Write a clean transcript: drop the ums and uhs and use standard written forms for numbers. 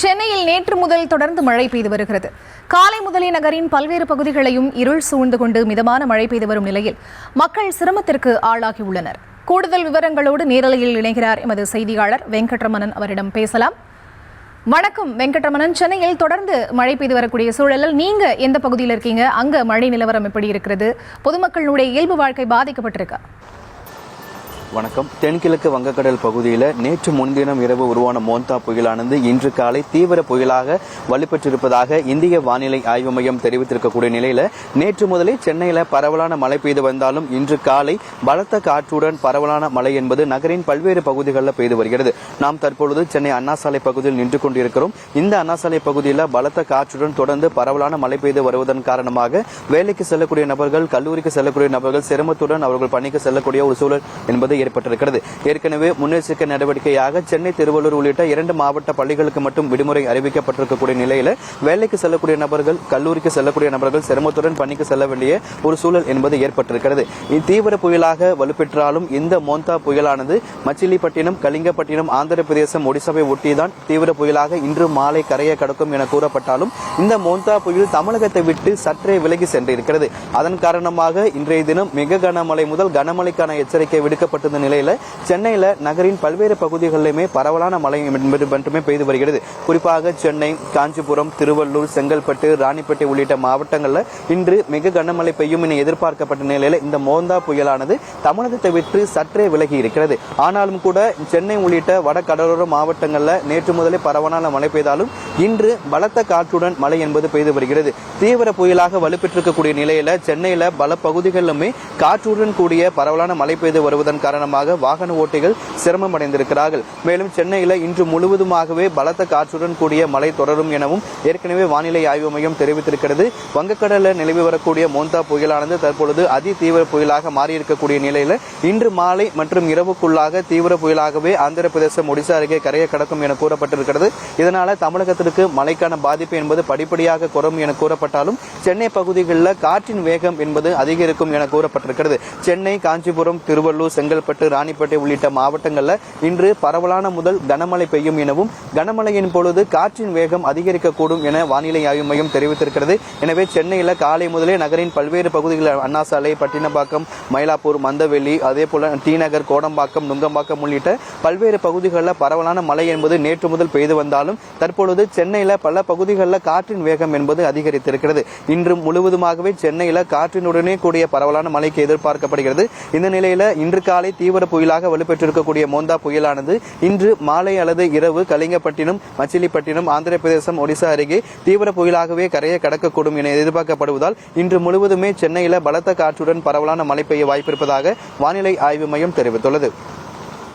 சென்னையில் நேற்று முதல் தொடர்ந்து மழை பெய்து வருகிறது. காலை முதலே நகரின் பல்வேறு பகுதிகளையும் இருள் சூழ்ந்து கொண்டு மிதமான மழை பெய்து வரும் நிலையில் மக்கள் சிரமத்திற்கு ஆளாகியுள்ளனர். கூடுதல் விவரங்களோடு நேரலையில் இணைகிறார் எமது செய்தியாளர் வெங்கட்ரமணன். அவரிடம் பேசலாம். வணக்கம் வெங்கட்ரமணன். சென்னையில் தொடர்ந்து மழை பெய்து வரக்கூடிய சூழலில் நீங்க எந்த பகுதியில் இருக்கீங்க? அங்க மழை நிலவரம் எப்படி இருக்கிறது? பொதுமக்களுடைய இயல்பு வாழ்க்கை பாதிக்கப்பட்டிருக்கா? வணக்கம். தென்கிழக்கு வங்கக்கடல் பகுதியில் நேற்று முன்தினம் இரவு உருவான மோந்தா புயலானது இன்று காலை தீவிர புயலாக வலுப்பெற்றிருப்பதாக இந்திய வானிலை ஆய்வு மையம் தெரிவித்திருக்கக்கூடிய நிலையில நேற்று முதலே சென்னையில பரவலான மழை பெய்து வந்தாலும் இன்று காலை பலத்த காற்றுடன் பரவலான மழை என்பது நகரின் பல்வேறு பகுதிகளில் பெய்து வருகிறது. நாம் தற்பொழுது சென்னை அண்ணாசாலை பகுதியில் நின்று கொண்டிருக்கிறோம். இந்த அண்ணாசாலை பகுதியில் பலத்த காற்றுடன் தொடர்ந்து பரவலான மழை பெய்து வருவதன் காரணமாக வேலைக்கு செல்லக்கூடிய நபர்கள், கல்லூரிக்கு செல்லக்கூடிய நபர்கள் சிரமத்துடன் அவர்கள் பணிக்கு செல்லக்கூடிய ஒரு சூழல் என்பது ஏற்பட்டிருக்கிறது. ஏற்கனவே முன்னெச்சரிக்கை நடவடிக்கையாக சென்னை, திருவள்ளூர் உள்ளிட்ட 2 மாவட்ட பள்ளிகளுக்கு மட்டும் விடுமுறை அறிவிக்கப்பட்டிருக்கக்கூடிய நிலையில வேலைக்கு செல்லக்கூடிய நபர்கள், கல்லூரிக்கு செல்லக்கூடிய நபர்கள் சிரமத்துடன் பணிக்கு செல்ல வேண்டிய ஒரு சூழல் என்பது ஏற்பட்டிருக்கிறது. தீவிர புயலாக வலுப்பெற்றாலும் இந்த மோந்தா புயலானது மச்சிலிப்பட்டினம், கலிங்கப்பட்டினம், ஆந்திர பிரதேசம், ஒடிசாவை ஒட்டிதான் தீவிர புயலாக இன்று மாலை கரையை கடக்கும் என கூறப்பட்டாலும் இந்த மோந்தா புயல் தமிழகத்தை விட்டு சற்றே விலகி சென்றிருக்கிறது. அதன் காரணமாக இன்றைய தினம் மிக கனமழை முதல் கனமழைக்கான எச்சரிக்கை விடுக்கப்பட்டு நிலையில சென்னையில நகரின் பல்வேறு பகுதிகளிலுமே பரவலான மழை மட்டுமே பெய்து வருகிறது. குறிப்பாக சென்னை, காஞ்சிபுரம், திருவள்ளூர், செங்கல்பட்டு, ராணிப்பேட்டை உள்ளிட்ட மாவட்டங்களில் இன்று மிக கனமழை பெய்யும் என எதிர்பார்க்கப்பட்ட நிலையில இந்த மோந்தா புயலானது தமிழகத்தை விட்டு சற்றே விலகி இருக்கிறது. ஆனாலும் கூட சென்னை உள்ளிட்ட வட கடலோர மாவட்டங்களில் நேற்று முதலே பரவலான மழை பெய்தாலும் இன்று பலத்த காற்றுடன் மழை என்பது பெய்து வருகிறது. தீவிர புயலாக வலுப்பெற்றிருக்கக்கூடிய நிலையில சென்னையில பல பகுதிகளிலுமே காற்றுடன் கூடிய பரவலான மழை பெய்து வருவதன் காரணமாக வாகன ஓட்டிகள் சிரமம் அடைந்திருக்கிறார்கள். மேலும் சென்னையில் இன்று முழுவதுமாகவே பலத்த காற்றுடன் கூடிய மழை தொடரும் எனவும் ஏற்கனவே வானிலை ஆய்வு மையம் தெரிவித்திருக்கிறது. வங்கக்கடலில் நிலவி வரக்கூடிய மோந்தா புயலானது தற்பொழுது அதி தீவிர புயலாக மாறியிருக்கக்கூடிய நிலையில் இன்று மாலை மற்றும் இரவுக்குள்ளாக தீவிர புயலாகவே ஆந்திர பிரதேசம், ஒடிசா அருகே கரையை கடக்கும் என கூறப்பட்டிருக்கிறது. இதனால தமிழகத்திற்கு மழைக்கான பாதிப்பு என்பது படிப்படியாக குறையும் என கூறப்பட்டாலும் சென்னை பகுதிகளில் காற்றின் வேகம் என்பது அதிகரிக்கும் என கூறப்பட்டிருக்கிறது. சென்னை, காஞ்சிபுரம், திருவள்ளூர், செங்கல்பட்டு, ராணிப்பேட்டை உள்ளிட்ட மாவட்டங்களில் இன்று பரவலான முதல் கனமழை பெய்யும் எனவும் கனமழையின் பொழுது காற்றின் வேகம் அதிகரிக்கக்கூடும் என வானிலை ஆய்வு மையம் தெரிவித்திருக்கிறது. எனவே சென்னையில் காலை முதலே நகரின் பல்வேறு பகுதிகளில் அண்ணாசாலை, பட்டினப்பாக்கம், மயிலாப்பூர், மந்தவெளி, அதே போல டி நகர், கோடம்பாக்கம், நுங்கம்பாக்கம் உள்ளிட்ட பல்வேறு பகுதிகளில் பரவலான மழை என்பது நேற்று முதல் பெய்து வந்தாலும் தற்பொழுது சென்னையில் பல பகுதிகளில் காற்றின் வேகம் என்பது அதிகரித்திருக்கிறது. இன்று முழுவதுமாகவே சென்னையில் காற்றினுடனே கூடிய பரவலான மழைக்கு எதிர்பார்க்கப்படுகிறது. இந்த நிலையில இன்று காலை தீவிர புயலாக வலுப்பெற்றிருக்கக்கூடிய மோந்தா புயலானது இன்று மாலை அல்லது இரவு கலிங்கப்பட்டினம், மச்சிலிப்பட்டினம், ஆந்திர பிரதேசம், ஒடிசா அருகே தீவிர புயலாகவே கரையை கடக்கக்கூடும் என எதிர்பார்க்கப்படுவதால் இன்று முழுவதுமே சென்னையில் பலத்த காற்றுடன் பரவலான மழை பெய்ய வாய்ப்பிருப்பதாக வானிலை ஆய்வு மையம் தெரிவித்துள்ளது.